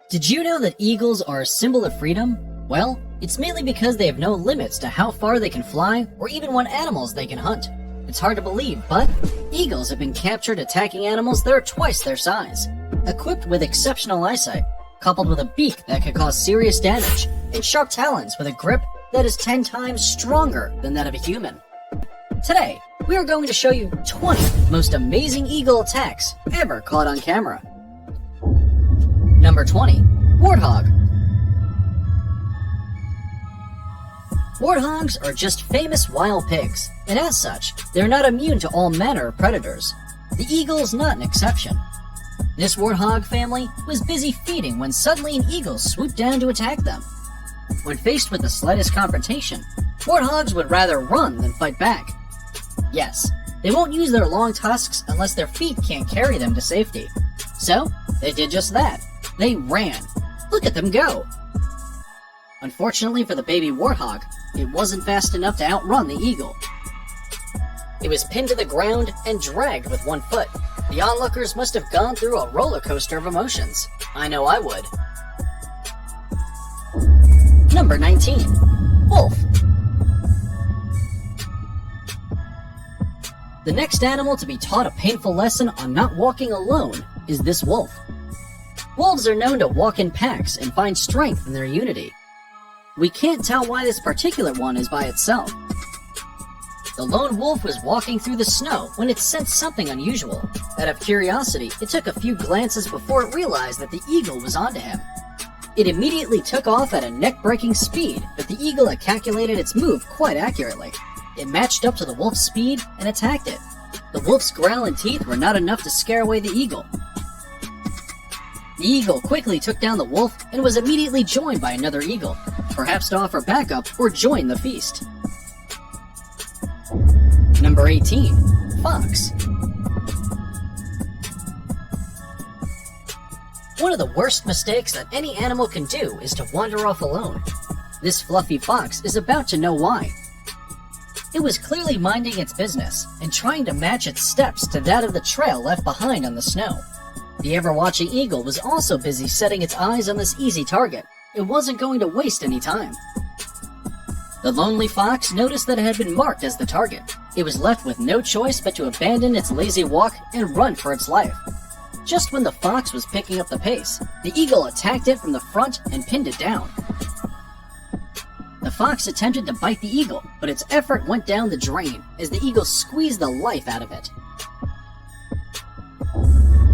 Did you know that eagles are a symbol of freedom? Well, it's mainly because they have no limits to how far they can fly or even what animals they can hunt. It's hard to believe, but eagles have been captured attacking animals that are twice their size. Equipped with exceptional eyesight, coupled with a beak that could cause serious damage, and sharp talons with a grip that is 10 times stronger than that of a human. Today, we are going to show you 20 most amazing eagle attacks ever caught on camera. Number 20. Warthog. Warthogs are just famous wild pigs, and as such, they're not immune to all manner of predators. The eagle is not an exception. This warthog family was busy feeding when suddenly an eagle swooped down to attack them. When faced with the slightest confrontation, warthogs would rather run than fight back. Yes, they won't use their long tusks unless their feet can't carry them to safety. So, they did just that. They ran. Look at them go! Unfortunately for the baby warthog, it wasn't fast enough to outrun the eagle. It was pinned to the ground and dragged with one foot. The onlookers must have gone through a roller coaster of emotions. I know I would. Number 19. Wolf. The next animal to be taught a painful lesson on not walking alone is this wolf. Wolves are known to walk in packs and find strength in their unity. We can't tell why this particular one is by itself. The lone wolf was walking through the snow when it sensed something unusual. Out of curiosity, it took a few glances before it realized that the eagle was onto him. It immediately took off at a neck-breaking speed, but the eagle had calculated its move quite accurately. It matched up to the wolf's speed and attacked it. The wolf's growl and teeth were not enough to scare away the eagle. The eagle quickly took down the wolf and was immediately joined by another eagle, perhaps to offer backup or join the feast. Number 18. Fox. One of the worst mistakes that any animal can do is to wander off alone. This fluffy fox is about to know why. It was clearly minding its business and trying to match its steps to that of the trail left behind on the snow. The ever-watching eagle was also busy setting its eyes on this easy target. It wasn't going to waste any time. The lonely fox noticed that it had been marked as the target. It was left with no choice but to abandon its lazy walk and run for its life. Just when the fox was picking up the pace, the eagle attacked it from the front and pinned it down. The fox attempted to bite the eagle, but its effort went down the drain as the eagle squeezed the life out of it.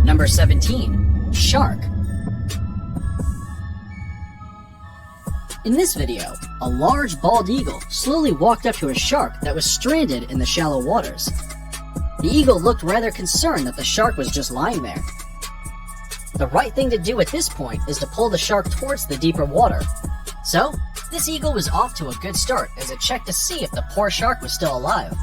Number 17. Shark. In this video, a large bald eagle slowly walked up to a shark that was stranded in the shallow waters. The eagle looked rather concerned that the shark was just lying there. The right thing to do at this point is to pull the shark towards the deeper water. So, this eagle was off to a good start as it checked to see if the poor shark was still alive.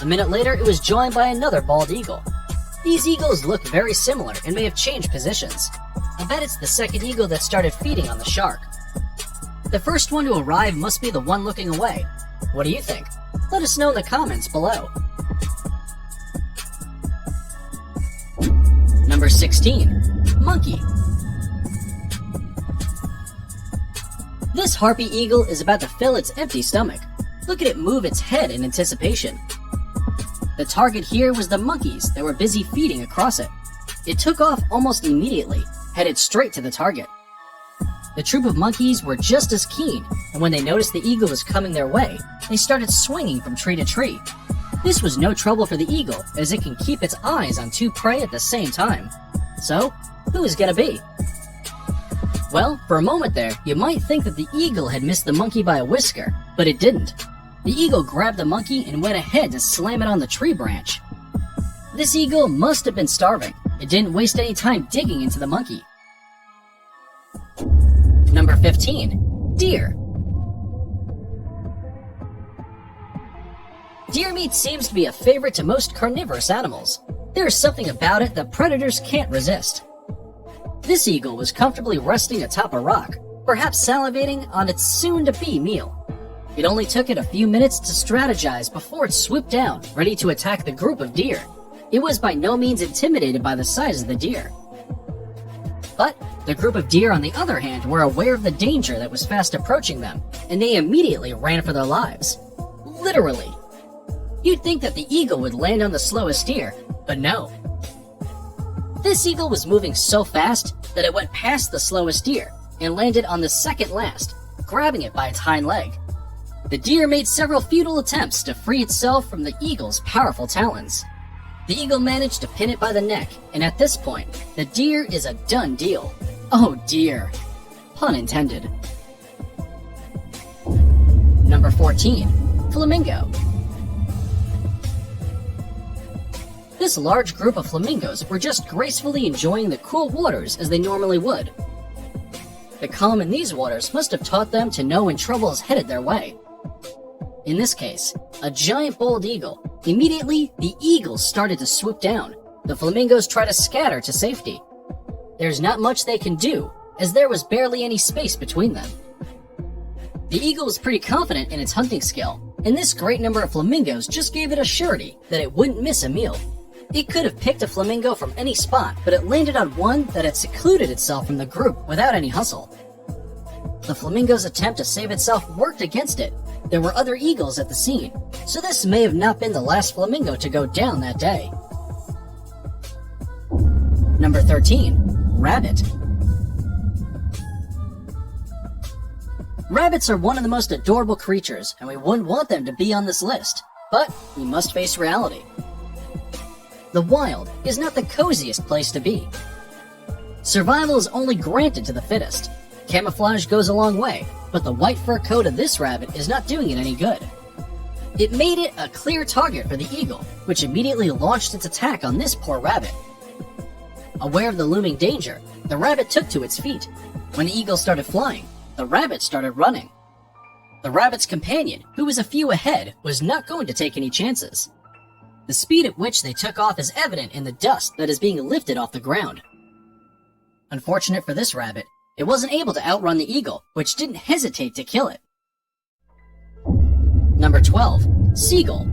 A minute later, it was joined by another bald eagle. These eagles look very similar and may have changed positions. I bet it's the second eagle that started feeding on the shark. The first one to arrive must be the one looking away. What do you think? Let us know in the comments below. Number 16. Monkey. This harpy eagle is about to fill its empty stomach. Look at it move its head in anticipation. The target here was the monkeys that were busy feeding across it. It took off almost immediately, headed straight to the target. The troop of monkeys were just as keen, and when they noticed the eagle was coming their way, they started swinging from tree to tree. This was no trouble for the eagle, as it can keep its eyes on two prey at the same time. So, who is gonna be? Well, for a moment there, you might think that the eagle had missed the monkey by a whisker, but it didn't. The eagle grabbed the monkey and went ahead to slam it on the tree branch. This eagle must have been starving. It didn't waste any time digging into the monkey. Number 15. Deer. Deer meat seems to be a favorite to most carnivorous animals. There is something about it that predators can't resist. This eagle was comfortably resting atop a rock, perhaps salivating on its soon-to-be meal. It only took it a few minutes to strategize before it swooped down, ready to attack the group of deer. It was by no means intimidated by the size of the deer. But The group of deer, on the other hand, were aware of the danger that was fast approaching them, and they immediately ran for their lives. Literally. You'd think that the eagle would land on the slowest deer, but no. This eagle was moving so fast that it went past the slowest deer and landed on the second last, grabbing it by its hind leg. The deer made several futile attempts to free itself from the eagle's powerful talons. The eagle managed to pin it by the neck, and at this point, the deer is a done deal. Oh dear. Pun intended. Number 14. Flamingo. This large group of flamingos were just gracefully enjoying the cool waters as they normally would. The calm in these waters must have taught them to know when trouble is headed their way. In this case, a giant bald eagle. Immediately, the eagles started to swoop down. The flamingos try to scatter to safety. There's not much they can do, as there was barely any space between them. The eagle was pretty confident in its hunting skill, and this great number of flamingos just gave it a surety that it wouldn't miss a meal. It could have picked a flamingo from any spot, but it landed on one that had secluded itself from the group without any hustle. The flamingo's attempt to save itself worked against it. There were other eagles at the scene, so this may have not been the last flamingo to go down that day. Number 13. Rabbit. Rabbits are one of the most adorable creatures, and we wouldn't want them to be on this list, but we must face reality. The wild is not the coziest place to be. Survival is only granted to the fittest. Camouflage goes a long way, but the white fur coat of this rabbit is not doing it any good. It made it a clear target for the eagle, which immediately launched its attack on this poor rabbit. Aware of the looming danger, the rabbit took to its feet. When the eagle started flying, the rabbit started running. The rabbit's companion, who was a few ahead, was not going to take any chances. The speed at which they took off is evident in the dust that is being lifted off the ground. Unfortunate for this rabbit, it wasn't able to outrun the eagle, which didn't hesitate to kill it. Number 12. Seagull.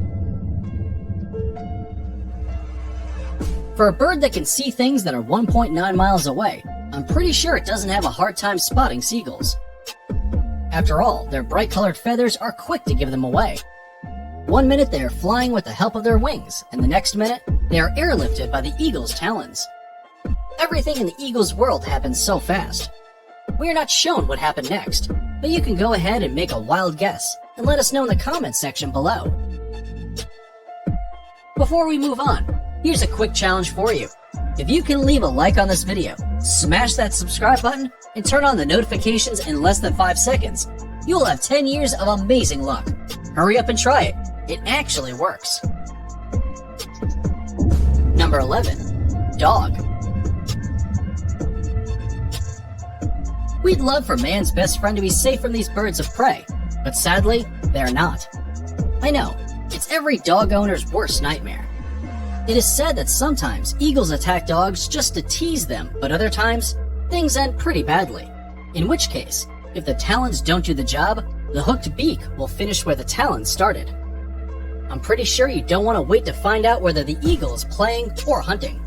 For a bird that can see things that are 1.9 miles away, I'm pretty sure it doesn't have a hard time spotting seagulls. After all, their bright-colored feathers are quick to give them away. One minute they are flying with the help of their wings, and the next minute they are airlifted by the eagle's talons. Everything in the eagle's world happens so fast. We are not shown what happened next, but you can go ahead and make a wild guess and let us know in the comments section below. Before we move on, here's a quick challenge for you. If you can leave a like on this video, smash that subscribe button, and turn on the notifications in less than 5 seconds, you will have 10 years of amazing luck. Hurry up and try it. It actually works. Number 11. Dog. We'd love for man's best friend to be safe from these birds of prey, but sadly, they're not. I know, it's every dog owner's worst nightmare. It is said that sometimes eagles attack dogs just to tease them, but other times, things end pretty badly. In which case, if the talons don't do the job, the hooked beak will finish where the talons started. I'm pretty sure you don't want to wait to find out whether the eagle is playing or hunting.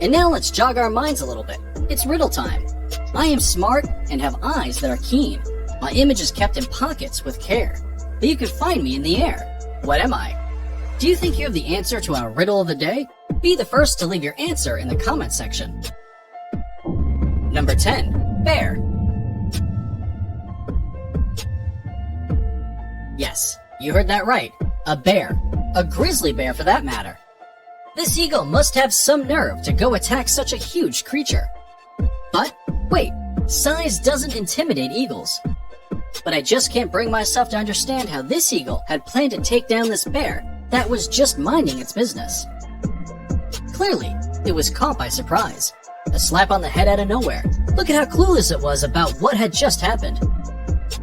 And now let's jog our minds a little bit. It's riddle time. I am smart and have eyes that are keen. My image is kept in pockets with care, but you can find me in the air. What am I? Do you think you have the answer to our riddle of the day? Be the first to leave your answer in the comment section. Number 10. Bear. Yes, you heard that right. A bear. A grizzly bear for that matter. This eagle must have some nerve to go attack such a huge creature. But, wait, size doesn't intimidate eagles. But I just can't bring myself to understand how this eagle had planned to take down this bear that was just minding its business. Clearly, it was caught by surprise. A slap on the head out of nowhere. Look at how clueless it was about what had just happened.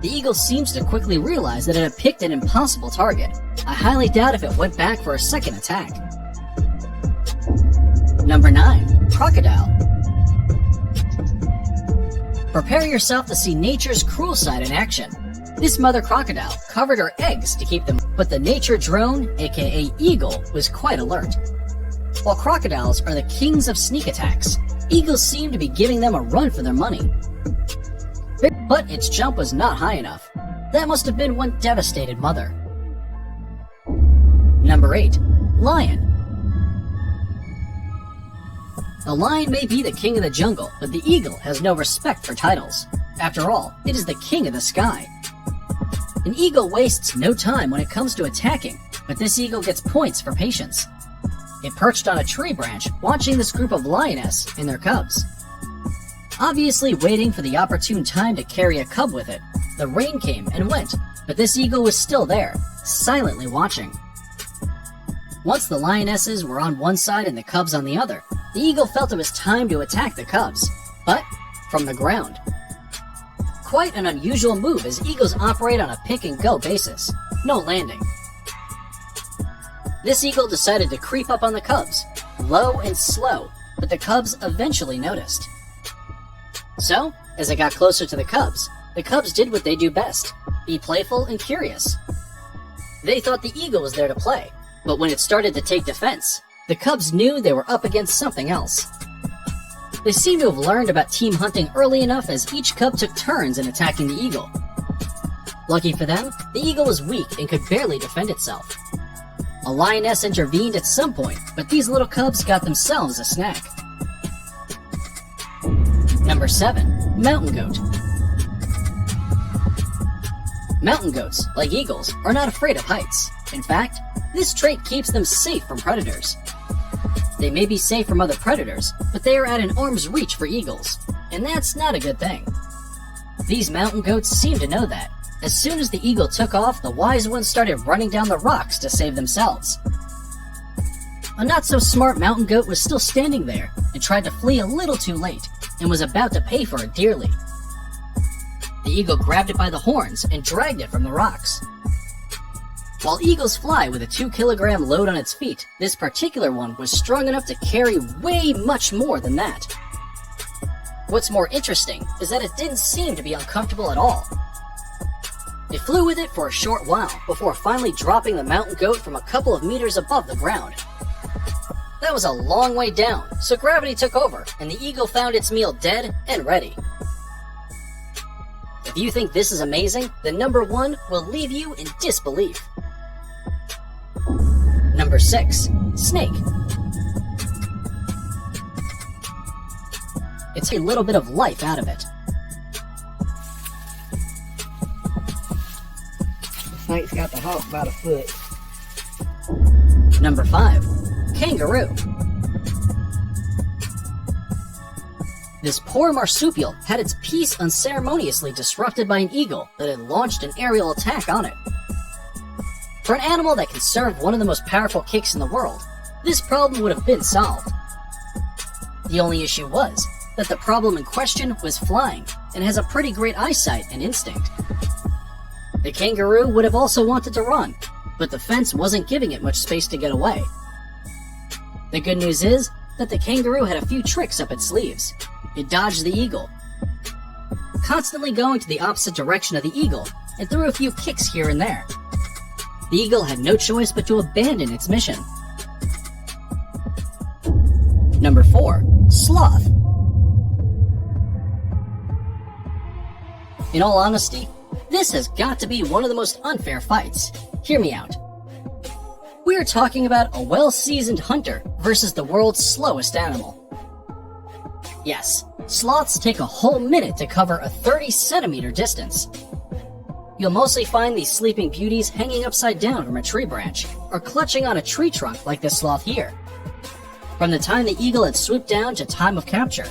The eagle seems to quickly realize that it had picked an impossible target. I highly doubt if it went back for a second attack. Number 9. Crocodile. Prepare yourself to see nature's cruel side in action. This mother crocodile covered her eggs to keep them, but the nature drone, aka eagle, was quite alert. While crocodiles are the kings of sneak attacks, Eagles seemed to be giving them a run for their money. But its jump was not high enough. That must have been one devastated mother. Number 8. Lion. The lion may be the king of the jungle, but the eagle has no respect for titles. After all, it is the king of the sky. An eagle wastes no time when it comes to attacking, but this eagle gets points for patience. It perched on a tree branch, watching this group of lioness and their cubs. Obviously waiting for the opportune time to carry a cub with it, the rain came and went, but this eagle was still there, silently watching. Once the lionesses were on one side and the cubs on the other, the eagle felt it was time to attack the cubs, but from the ground. Quite an unusual move, as eagles operate on a pick-and-go basis, no landing. This eagle decided to creep up on the cubs, low and slow, but the cubs eventually noticed. So, as it got closer to the cubs did what they do best, be playful and curious. They thought the eagle was there to play, but when it started to take defense, the cubs knew they were up against something else. They seemed to have learned about team hunting early enough, as each cub took turns in attacking the eagle. Lucky for them, the eagle was weak and could barely defend itself. A lioness intervened at some point, but these little cubs got themselves a snack. Number 7. Mountain goat. Mountain goats, like eagles, are not afraid of heights. In fact, this trait keeps them safe from predators. They may be safe from other predators, but they are at an arm's reach for eagles, and that's not a good thing. These mountain goats seem to know that. As soon as the eagle took off, the wise ones started running down the rocks to save themselves. A not-so-smart mountain goat was still standing there and tried to flee a little too late, and was about to pay for it dearly. The eagle grabbed it by the horns and dragged it from the rocks. While eagles fly with a 2-kilogram load on its feet, this particular one was strong enough to carry way much more than that. What's more interesting is that it didn't seem to be uncomfortable at all. It flew with it for a short while before finally dropping the mountain goat from a couple of meters above the ground. That was a long way down, so gravity took over and the eagle found its meal dead and ready. If you think this is amazing, then number 1 will leave you in disbelief. Number 6. Snake. It's a little bit of life out of it. The snake's got the hawk by the foot. Number 5. Kangaroo. This poor marsupial had its peace unceremoniously disrupted by an eagle that had launched an aerial attack on it. For an animal that can serve one of the most powerful kicks in the world, this problem would have been solved. The only issue was that the problem in question was flying, and has a pretty great eyesight and instinct. The kangaroo would have also wanted to run, but the fence wasn't giving it much space to get away. The good news is that the kangaroo had a few tricks up its sleeves. It dodged the eagle, constantly going to the opposite direction of the eagle, and threw a few kicks here and there. The eagle had no choice but to abandon its mission. Number 4. Sloth. In all honesty, this has got to be one of the most unfair fights. Hear me out. We are talking about a well-seasoned hunter versus the world's slowest animal. Yes, sloths take a whole minute to cover a 30-centimeter distance. You'll mostly find these sleeping beauties hanging upside down from a tree branch, or clutching on a tree trunk like this sloth here. From the time the eagle had swooped down to time of capture,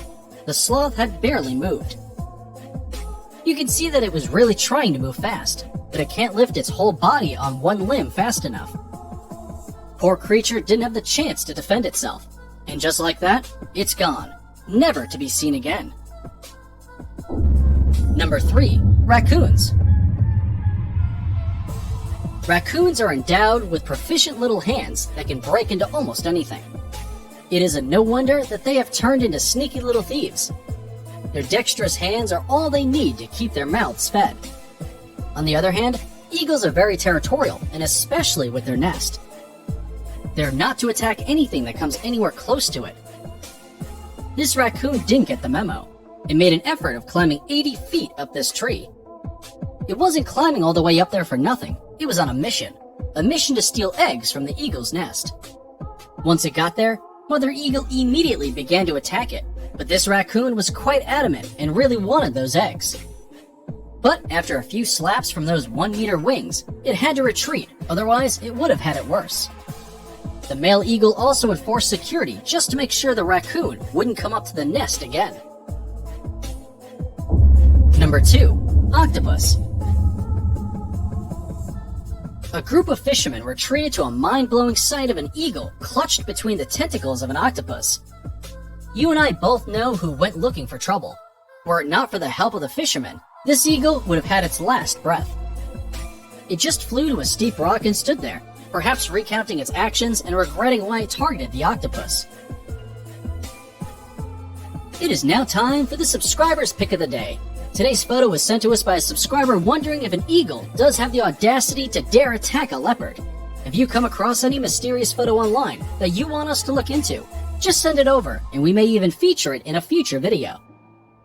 the sloth had barely moved. You can see that it was really trying to move fast, but it can't lift its whole body on one limb fast enough. Poor creature didn't have the chance to defend itself, and just like that, it's gone, never to be seen again. Number 3. Raccoons. Raccoons are endowed with proficient little hands that can break into almost anything. It is a no wonder that they have turned into sneaky little thieves. Their dexterous hands are all they need to keep their mouths fed. On the other hand, eagles are very territorial, and especially with their nest. They're not to attack anything that comes anywhere close to it. This raccoon didn't get the memo. It made an effort of climbing 80 feet up this tree. It wasn't climbing all the way up there for nothing. It was on a mission to steal eggs from the eagle's nest. Once it got there, Mother Eagle immediately began to attack it, but this raccoon was quite adamant and really wanted those eggs. But after a few slaps from those 1-meter wings, it had to retreat, otherwise it would have had it worse. The male eagle also enforced security just to make sure the raccoon wouldn't come up to the nest again. Number 2. Octopus. A group of fishermen were treated to a mind-blowing sight of an eagle clutched between the tentacles of an octopus. You and I both know who went looking for trouble. Were it not for the help of the fishermen, this eagle would have had its last breath. It just flew to a steep rock and stood there, perhaps recounting its actions and regretting why it targeted the octopus. It is now time for the subscriber's pick of the day. Today's photo was sent to us by a subscriber wondering if an eagle does have the audacity to dare attack a leopard. If you come across any mysterious photo online that you want us to look into, just send it over and we may even feature it in a future video.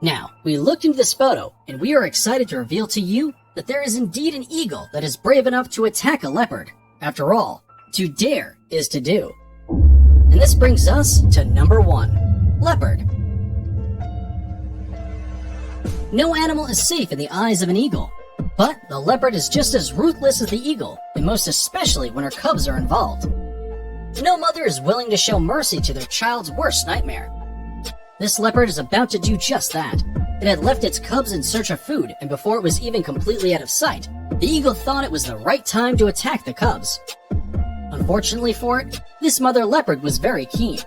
Now, we looked into this photo and we are excited to reveal to you that there is indeed an eagle that is brave enough to attack a leopard. After all, to dare is to do. And this brings us to number 1, leopard. No animal is safe in the eyes of an eagle, but the leopard is just as ruthless as the eagle, and most especially when her cubs are involved. No mother is willing to show mercy to their child's worst nightmare. This leopard is about to do just that. It had left its cubs in search of food, and before it was even completely out of sight, the eagle thought it was the right time to attack the cubs. Unfortunately for it, this mother leopard was very keen.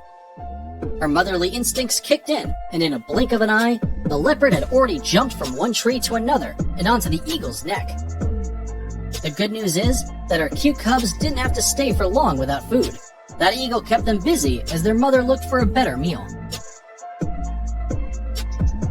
Her motherly instincts kicked in, and in a blink of an eye, the leopard had already jumped from one tree to another and onto the eagle's neck. The good news is that our cute cubs didn't have to stay for long without food. That eagle kept them busy as their mother looked for a better meal.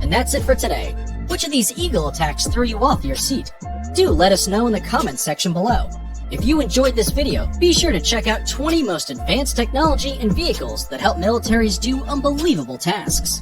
And that's it for today. Which of these eagle attacks threw you off your seat? Do let us know in the comments section below. If you enjoyed this video, be sure to check out 20 most advanced technology and vehicles that help militaries do unbelievable tasks.